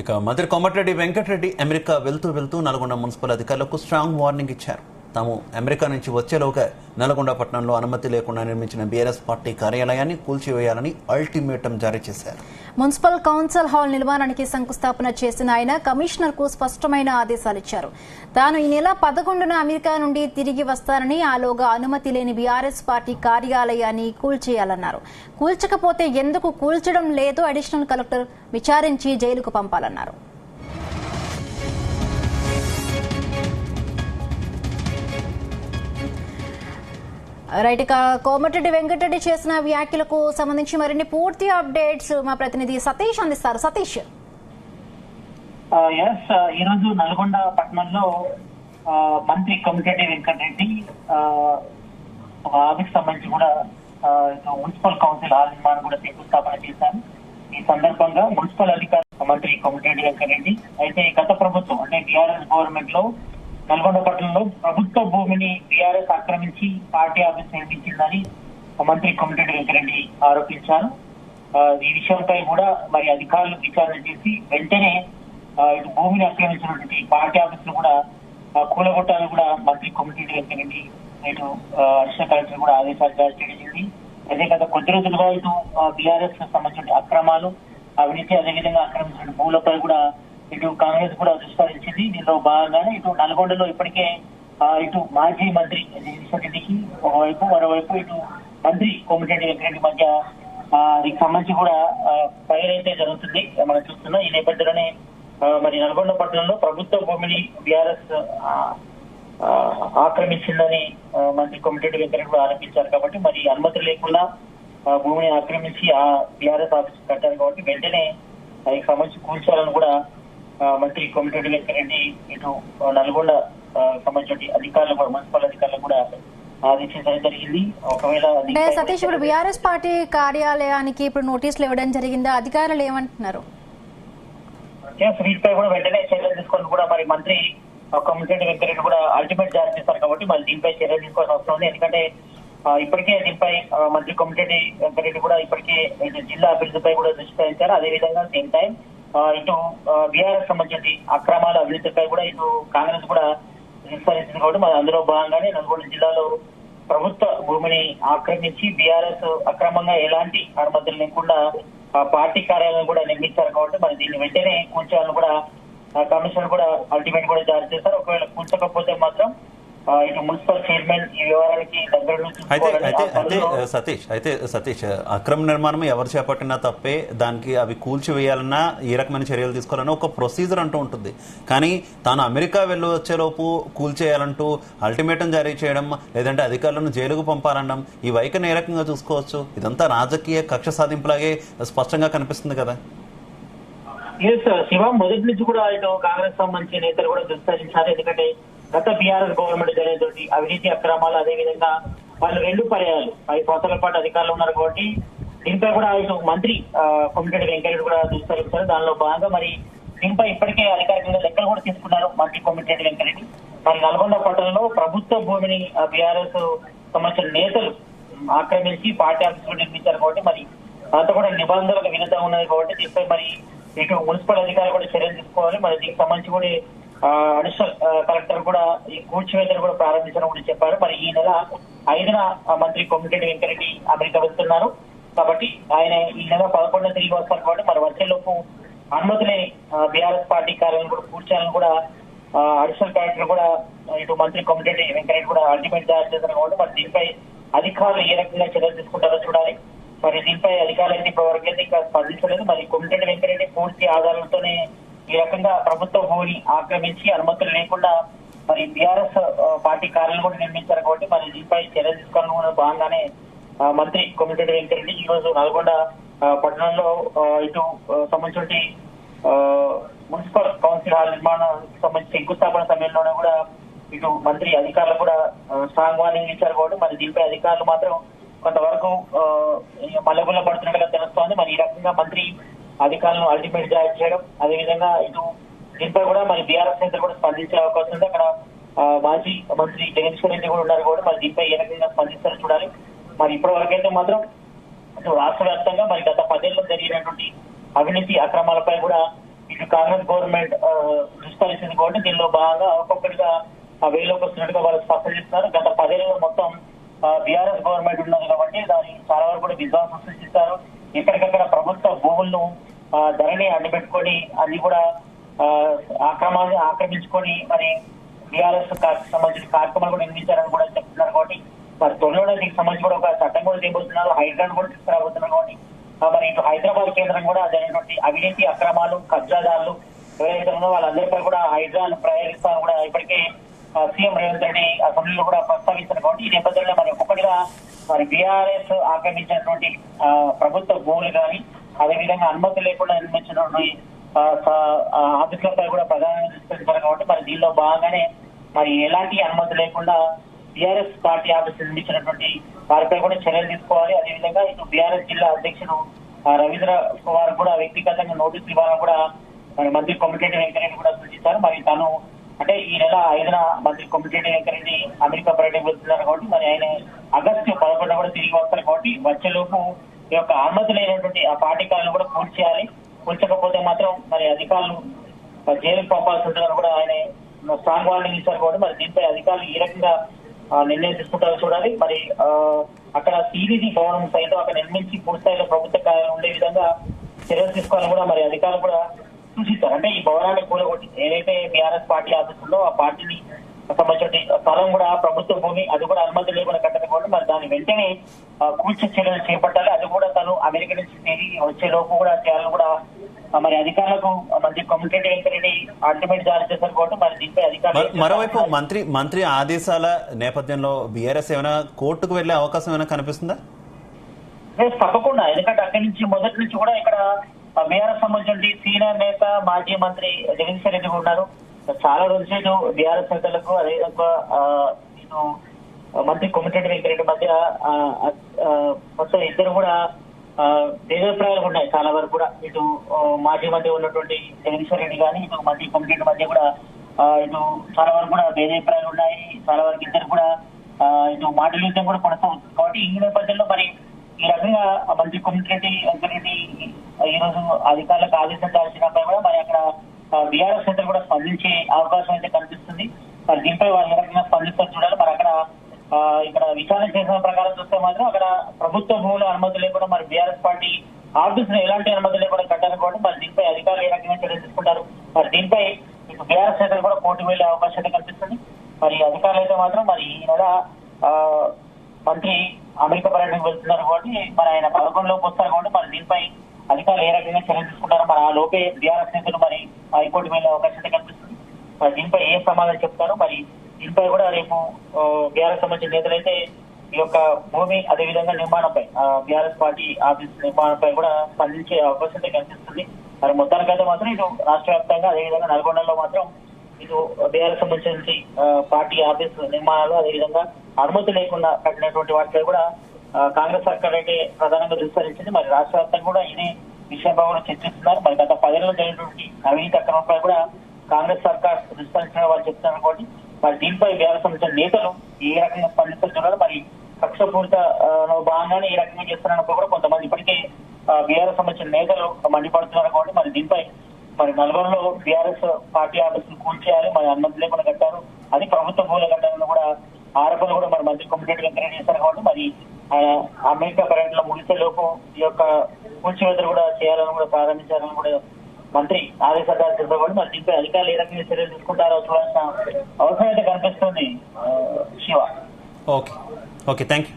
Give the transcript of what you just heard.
ఇక మంత్రి కోమటిరెడ్డి వెంకటరెడ్డి అమెరికా వెళ్తూ నల్గొండ మున్సిపల్ అధికారులకు స్ట్రాంగ్ వార్నింగ్ ఇచ్చారు. తాము అమెరికా నుంచి వచ్చేలోగా నల్గొండ పట్టణంలో అనుమతి లేకుండా నిర్మించిన బీఆర్ఎస్ పార్టీ కార్యాలయాన్ని కూల్చివేయాలని అల్టిమేటం జారీ చేశారు. మున్సిపల్ కౌన్సిల్ హాల్ నిర్మాణానికి శంకుస్థాపన చేసిన ఆయన కమిషనర్ కు స్పష్టమైన ఆదేశాలిచ్చారు. తాను ఈ నెల 11న అమెరికా నుండి తిరిగి వస్తానని, ఆలోగా అనుమతి లేని బీఆర్ఎస్ పార్టీ కార్యాలయాన్ని కూల్చేయాలన్నారు. కూల్చకపోతే ఎందుకు కూల్చడం లేదో అడిషనల్ కలెక్టర్ విచారించి జైలుకు పంపాలన్నారు. రైట్, ఇక కోమటిరెడ్డి వెంకటరెడ్డి చేసిన వ్యాఖ్యలకు సంబంధించి మరిన్ని పూర్తి అప్డేట్స్ మా ప్రతినిధి సతీష్ అందిస్తారు. సతీష్, ఈ రోజు నల్గొండ పట్టణంలో మంత్రి కోమటిరెడ్డి వెంకటరెడ్డి ఆఫీస్ సంబంధించి కూడా మున్సిపల్ కౌన్సిల్ హాల్ నిర్మాణం కూడా శంకుస్థాపన చేశారు. ఈ సందర్భంగా మున్సిపల్ అధికారి మంత్రి కోమటిరెడ్డి వెంకటరెడ్డి అయితే గత ప్రభుత్వం అంటే టీఆర్ఎస్ గవర్నమెంట్ లో నల్గొండ పట్టణంలో ప్రభుత్వ భూమిని బీఆర్ఎస్ ఆక్రమించి పార్టీ ఆఫీస్ నిర్మించిందని మంత్రి కోమటిరెడ్డి వెంకటరెడ్డి ఆరోపించారు. ఈ విషయంపై కూడా మరి అధికారులు విచారణ చేసి వెంటనే ఇటు భూమిని ఆక్రమించినటువంటి పార్టీ ఆఫీస్ ను కూడా కూలగొట్టాలని కూడా మంత్రి కోమటిరెడ్డి వెంకటరెడ్డి ఇటు అడిషనల్ కలెక్టర్ కూడా ఆదేశాలు జారీ చేసింది. అదే గత కొద్ది రోజులుగా ఇటు బీఆర్ఎస్ సంబంధించిన అక్రమాలు, అవినీతి, అదేవిధంగా ఆక్రమించిన భూములపై కూడా ఇటు కాంగ్రెస్ కూడా విస్తరించింది. దీనిలో భాగంగానే ఇటు నల్గొండలో ఇప్పటికే ఇటు మాజీ మంత్రి రెడ్డికి ఒకవైపు, మరోవైపు ఇటు మంత్రి కోమటిరెడ్డి వెంకటరెడ్డి మధ్య దీనికి సంబంధించి కూడా ఫైర్ అయితే జరుగుతుంది మనం చూస్తున్నాం. ఈ నేపథ్యంలోనే మరి నల్గొండ పట్టణంలో ప్రభుత్వ భూమిని బీఆర్ఎస్ ఆక్రమించిందని మంత్రి కోమటిరెడ్డి వెంకటరెడ్డి కూడా ఆరోపించారు. కాబట్టి మరి అనుమతి లేకుండా భూమిని ఆక్రమించి ఆ బీఆర్ఎస్ ఆఫీస్ కట్టారు. కాబట్టి వెంటనే దానికి సంబంధించి కూల్చాలని కూడా మంత్రి కోమటిరెడ్డి వెంకటరెడ్డి ఇటు నల్గొండ సంబంధించిన అధికారులు కూడా మున్సిపల్ అధికారులు కూడా ఆదేశించడం జరిగింది. ఒకవేళ సతీష్, ఇప్పుడు బీఆర్ఎస్ పార్టీ కార్యాలయానికి ఇప్పుడు నోటీసులు ఇవ్వడం జరిగిందా? అధికారులు ఏమంటున్నారు? వీటిపై కూడా వెంటనే చర్యలు తీసుకొని కూడా మరి మంత్రి కోమటిరెడ్డి వెంకటరెడ్డి కూడా అల్టిమేట్ జారీ చేస్తారు. కాబట్టి మరి దీనిపై చర్యలు తీసుకోవాల్సిన అవసరం ఉంది. ఎందుకంటే ఇప్పటికే దీనిపై మంత్రి కోమటిరెడ్డి వెంకటరెడ్డి కూడా ఇప్పటికే జిల్లా అభివృద్ధిపై కూడా దృష్టి సారించారు. అదేవిధంగా సేమ్ టైం ఇటు బీఆర్ఎస్ సంబంధించి అక్రమాల అభివృద్ధిపై కూడా ఇటు కాంగ్రెస్ కూడా విస్తరించింది. కాబట్టి మరి అందులో భాగంగానే నల్గొండ జిల్లాలో ప్రభుత్వ భూమిని ఆక్రమించి బీఆర్ఎస్ అక్రమంగా ఎలాంటి అనుమతులు లేకుండా పార్టీ కార్యాలయం కూడా నిర్మించారు. కాబట్టి మరి దీన్ని వెంటనే కూల్చాలని కూడా కమిషనర్ కూడా అల్టిమేట్ కూడా జారీ చేశారు. ఒకవేళ కూల్చకపోతే మాత్రం ఇటు మున్సిపల్ చైర్మన్ ఈ వ్యవహారానికి దగ్గర సతీష్ అక్రమ నిర్మాణం ఎవరు చేపట్టినా తప్పే, దానికి అవి కూల్చివేయాలన్నా ఈ రకమైన చర్యలు తీసుకోవాలన్నా ఒక ప్రొసీజర్ అంటూ ఉంటుంది. కానీ తాను అమెరికా వెళ్ళి వచ్చేలోపు కూల్చేయాలంటూ అల్టిమేటం జారీ చేయడం, లేదంటే అధికారులను జైలుకు పంపాలనడం, ఈ వైఖరిని ఏ రకంగా చూసుకోవచ్చు? ఇదంతా రాజకీయ కక్ష సాధింపులాగే స్పష్టంగా కనిపిస్తుంది కదా. శివ మొదటి నుంచి కూడా ఇటు కాంగ్రెస్ సంబంధించిన నేతలు కూడా విస్తరించారు. ఎందుకంటే గత బీఆర్ఎస్ గవర్నమెంట్ జరిగినటువంటి అవినీతి అక్రమాలు, అదేవిధంగా వాళ్ళు 2 పర్యాయాలు 5 సంవత్సరాల పాటు అధికారులు ఉన్నారు. కాబట్టి దీనిపై కూడా ఇటు మంత్రి కోమటిరెడ్డి వెంకటరెడ్డి కూడా విస్తరించారు. దానిలో భాగంగా మరి దీనిపై ఇప్పటికే అధికారికంగా లెక్కలు కూడా తీసుకున్నారు మంత్రి కోమటిరెడ్డి వెంకటరెడ్డి. మరి నల్గొండ పట్టణంలో ప్రభుత్వ భూమిని బీఆర్ఎస్ సంబంధించిన నేతలు ఆక్రమించి పార్టీ ఆఫీసులు నిర్మించారు. కాబట్టి మరి దాంతో కూడా నిబంధనలకు విరుద్ధంగా ఉన్నది. కాబట్టి దీనిపై మరి ఇటు మున్సిపల్ అధికారులు కూడా చర్యలు తీసుకోవాలి. మరి దీనికి సంబంధించి కూడా అడిషనల్ కలెక్టర్ కూడా ఈ కూల్చివేతను కూడా ప్రారంభించడం కూడా చెప్పారు. మరి ఈ నెల 5న మంత్రి కోమటిరెడ్డి వెంకటరెడ్డి అమెరికా వెళ్తున్నారు. కాబట్టి ఆయన ఈ నెల 11న తిరిగి వస్తారు. కాబట్టి మరి వచ్చేలోపు అనుమతులే బీఆర్ఎస్ పార్టీ కార్యాలయం కూడా కూర్చాలని కూడా అడిషనల్ కలెక్టర్ కూడా ఇటు మంత్రి కోమటిరెడ్డి వెంకటరెడ్డి కూడా అల్టిమేట్ జారీ చేశారు. కాబట్టి మరి దీనిపై అధికారులు ఏ రకంగా చర్యలు తీసుకుంటారో చూడాలి. మరి దీనిపై అధికారులు అయితే ఇప్పటివరకు అయితే ఇంకా స్పందించలేదు. మరి కోమటిరెడ్డి వెంకటరెడ్డి పూర్తి ఆధారాలతోనే ఈ రకంగా ప్రభుత్వ భూమిని ఆక్రమించి అనుమతులు లేకుండా మరి బీఆర్ఎస్ పార్టీ కార్యాలయం కూడా నిర్మించారు. కాబట్టి మరి దీనిపై చర్యలు తీసుకోవాలని భాగంగానే మంత్రి కోమటిరెడ్డి వెంకటరెడ్డి ఈ రోజు నల్గొండ పట్టణంలో ఇటు సంబంధించి మున్సిపల్ కౌన్సిల్ హాల్ నిర్మాణానికి సంబంధించి శంకుస్థాపన సమయంలోనే కూడా ఇటు మంత్రి అధికారులు కూడా స్ట్రాంగ్ వార్నింగ్ ఇచ్చారు. కాబట్టి మరి దీనిపై అధికారులు మాత్రం కొంతవరకు మల్లగుల్ల పడుతున్నట్టుగా తెలుస్తోంది. మరి ఈ రకంగా మంత్రి అధికారులను అల్టిమేట్ జారీ చేయడం, అదేవిధంగా ఇటు దీనిపై కూడా మరి బీఆర్ఎస్ నేతలు కూడా స్పందించే అవకాశం ఉంది. అక్కడ మాజీ మంత్రి జగదీశ్వర్ రెడ్డి కూడా ఉన్నారు. కూడా మరి దీనిపై ఏ రకంగా స్పందిస్తారో చూడాలి. మరి ఇప్పటి వరకైతే మాత్రం రాష్ట్ర వ్యాప్తంగా మరి గత 10 ఏళ్లలో జరిగినటువంటి అవినీతి అక్రమాలపై కూడా ఇటు కాంగ్రెస్ గవర్నమెంట్ విస్తరించింది కాబట్టి దీనిలో భాగంగా ఒక్కొక్కటిగా వేలోకి వస్తున్నట్టుగా వాళ్ళు స్పష్టం చేస్తున్నారు. గత 10 ఏళ్ళలో మొత్తం బీఆర్ఎస్ గవర్నమెంట్ ఉన్నది కాబట్టి దాన్ని చాలా వరకు కూడా విధ్వంసం సృష్టిస్తారు. ఎక్కడికక్కడ ప్రభుత్వ భూములను ధరని అడ్డుపెట్టుకొని అన్ని కూడా ఆక్రమాన్ని ఆక్రమించుకొని మరి బీఆర్ఎస్ సంబంధించిన కార్యక్రమాలు కూడా నిర్మించారని కూడా చెప్తున్నారు. కాబట్టి మరి త్వరలోనే దీనికి సంబంధించి కూడా ఒక చట్టం కూడా చేయబోతున్నారు, హైడ్రాన్ కూడా తీసుకురాబోతున్నారు. కాబట్టి మరి ఇటు హైదరాబాద్ కేంద్రం కూడా జరిగినటువంటి అవినీతి అక్రమాలు కబ్జాదారులు ఎవరైతే ఉన్నో వాళ్ళందరిపై కూడా హైడ్రాన్ ప్రయోగిస్తాను కూడా ఇప్పటికే సీఎం రేవంత్ రెడ్డి అసెంబ్లీలో కూడా ప్రస్తావించారు. కాబట్టి ఈ నేపథ్యంలో మరి ఒక్కొక్కటిగా మరి బీఆర్ఎస్ ఆక్రమించినటువంటి ప్రభుత్వ భూములు కానీ అదేవిధంగా అనుమతి లేకుండా నిర్మించినటువంటి ఆఫీసులపై కూడా ప్రధానంగా విస్తరించారు. కాబట్టి మరి దీనిలో భాగంగానే మరి ఎలాంటి అనుమతి లేకుండా బీఆర్ఎస్ పార్టీ ఆఫీస్ నిర్మించినటువంటి వారిపై కూడా చర్యలు తీసుకోవాలి. అదేవిధంగా ఇటు బీఆర్ఎస్ జిల్లా అధ్యక్షుడు రవీంద్ర కుమార్ కూడా వ్యక్తిగతంగా నోటీసులు ఇవ్వాలని కూడా మరి మంత్రి కొమ్మిటిరెడ్డి వెంకరెడ్డి కూడా సూచించారు. మరి తను అంటే ఈ నెల 5న మంత్రి కొమ్మిటిరెడ్డి వెంకరెడ్డి అమెరికా పర్యటన వెళ్తున్నారు. కాబట్టి మరి ఆయన ఆగస్టు 11 కూడా తిరిగి వస్తారు. కాబట్టి వచ్చేలోపు ఈ యొక్క అనుమతి లేనటువంటి ఆ పార్టీకాలను కూడా పూర్తి చేయాలి. కూల్చకపోతే మాత్రం మరి అధికారులు జైలుకు పంపాల్సి ఉంటుందని కూడా ఆయన స్ట్రాంగ్ వార్నింగ్ ఇచ్చారు. కాబట్టి మరి దీనిపై అధికారులు ఈ రకంగా నిర్ణయం తీసుకుంటారో చూడాలి. మరి అక్కడ సిబిసి భవనం సైతం అక్కడ నిర్మించి పూర్తిస్థాయిలో ప్రభుత్వ కార్యాలయం ఉండే విధంగా చర్యలు తీసుకోవాలని కూడా మరి అధికారులు కూడా సూచిస్తారు. అంటే ఈ భవనాన్ని కూలగొట్టి ఏదైతే బీఆర్ఎస్ పార్టీ ఆఫీస్ ఉందో ఆ పార్టీని సంబంధించిన స్థలం కూడా ప్రభుత్వ భూమి, అది కూడా అనుమతి లేకుండా కట్టకపోవడం మరి దాన్ని వెంటనే కూల్చే చర్యలు చేపట్టాలి. అది కూడా తను అమెరికా నుంచి తిరిగి వచ్చే లోపు కూడా చేయాలని కూడా మరి అధికారులకు మంత్రి కొమ్మిటిరెడ్డి వెంకరెడ్డి అల్టిమేట్ జారీ చేశారు. కాబట్టి మరి దీనిపై అధికారులు మరోవైపు మంత్రి ఆదేశాల నేపథ్యంలో బీఆర్ఎస్ ఏమైనా కోర్టుకు వెళ్లే అవకాశం ఏమైనా కనిపిస్తుందా? తప్పకుండా, ఎందుకంటే అక్కడి నుంచి మొదటి నుంచి కూడా ఇక్కడ బీఆర్ఎస్ సంబంధించిన సీనియర్ నేత మాజీ మంత్రి జగదీశ్వర్ రెడ్డి ఉన్నారు. చాలా రోజులు ఇటు బీఆర్ఎస్ నేతలకు అదేవిధంగా ఇటు మంత్రి కొమ్మిటిరెడ్డి వెంకరెడ్డి మధ్య మొత్తం ఇద్దరు కూడా భేదాభిప్రాయాలు ఉన్నాయి. చాలా వరకు కూడా ఇటు మాజీ మంత్రి ఉన్నటువంటి జగదీశ్వర్ రెడ్డి కానీ ఇటు మంత్రి కొమ్మిటిరెడ్డి మధ్య కూడా ఇటు చాలా వరకు కూడా భేదాభిప్రాయాలు ఉన్నాయి. చాలా వరకు ఇద్దరు కూడా ఇటు మాటల యుద్ధం కూడా కొనసాగుతుంది. కాబట్టి ఈ నేపథ్యంలో మరి ఈ రకంగా మంత్రి కొమ్మిటిరెడ్డి వెంకరెడ్డి ఈ రోజు అధికారులకు ఆదేశించాల్సినపై కూడా మరి అక్కడ బీఆర్ఎస్ నేతలు కూడా స్పందించే అవకాశం అయితే కనిపిస్తుంది. మరి దీనిపై వాళ్ళు ఏ రకంగా స్పందిస్తారు చూడాలి. మరి అక్కడ ఇక్కడ విచారణ చేసిన ప్రకారం చూస్తే మాత్రం అక్కడ ప్రభుత్వ భూముల అనుమతి లేకుండా మరి బీఆర్ఎస్ పార్టీ ఆఫీస్ లో ఎలాంటి అనుమతి లేకుండా కట్టారు. కూడా మరి దీనిపై అధికారులు ఏ రకంగా చర్యలు తీసుకుంటారు. మరి దీనిపై ఇటు బీఆర్ఎస్ నేతలు కూడా కోర్టుకు వెళ్లే అవకాశం అయితే కనిపిస్తుంది. మరి అధికారులు అయితే మాత్రం మరి ఈ నెల మంత్రి అమెరికా పర్యటనకు వెళ్తున్నారు. కాబట్టి మరి ఆయన 11లోకి వస్తారు. కాబట్టి మరి దీనిపై అధికారులు ఏ రకంగా చర్యలు తీసుకుంటారో మరి ఆ లోపే బీఆర్ఎస్ నేతలు మరి హైకోర్టు వెళ్లే అవకాశం అయితే కనిపిస్తుంది. మరి దీనిపై ఏ సమాధానం చెప్తారో మరి దీనిపై కూడా రేపు బీఆర్ఎస్ సంబంధించిన నేతలైతే ఈ యొక్క భూమి అదేవిధంగా నిర్మాణంపై బీఆర్ఎస్ పార్టీ ఆఫీస్ నిర్మాణంపై కూడా స్పందించే అవకాశం అయితే కనిపిస్తుంది. మరి మొత్తానికైతే మాత్రం ఇటు రాష్ట్ర వ్యాప్తంగా అదేవిధంగా నల్గొండలో మాత్రం ఇటు బీఆర్ఎస్ సంబంధించిన పార్టీ ఆఫీస్ నిర్మాణాలు అదేవిధంగా అనుమతి లేకుండా కట్టినటువంటి వాటిపై కూడా కాంగ్రెస్ సర్కార్ అయితే ప్రధానంగా విస్తరించింది. మరి రాష్ట్ర వ్యాప్తంగా కూడా ఇదే విషయంపై కూడా చర్చిస్తున్నారు. మరి గత 10 ఏళ్ళలో జరిగినటువంటి అవినీతి అక్రమంపై కూడా కాంగ్రెస్ సర్కార్ విస్తరించిన వాళ్ళు చెప్తున్నారు. కాబట్టి మరి దీనిపై బీఆర్ఎస్ సంబంధించిన నేతలు ఏ రకంగా స్పందిస్తున్నారు. మరి కక్షపూరిత భాగంగానే ఈ రకంగా చేస్తున్నప్పుడు కూడా కొంతమంది ఇప్పటికే బీఆర్ఎస్ సంబంధించిన నేతలు మండిపడుతున్నారు. కాబట్టి మరి దీనిపై మరి నల్గొండలో బీఆర్ఎస్ పార్టీ ఆఫీసులు కూల్చేయాలి, మరి అనుమతి లేకుండా కట్టారు, అది ప్రభుత్వ భూములు కట్టాలని కూడా ఆరోపణలు కూడా మరి మంత్రి కొమ్మిటిరెడ్డి వెంకరెడ్డి చేశారు. కాబట్టి మరి అమెరికా పర్యటనలో ముగిసే లోపు ఈ యొక్క కూల్చివేతలు కూడా చేయాలని కూడా ప్రారంభించాలని కూడా మంత్రి ఆదేశాలు చేశారు. కాబట్టి మరి దీనిపై అధికారులు ఏ రకంగా చర్యలు తీసుకుంటారో చూడాల్సిన అవసరం అయితే కనిపిస్తుంది. శివ. Okay, thank you.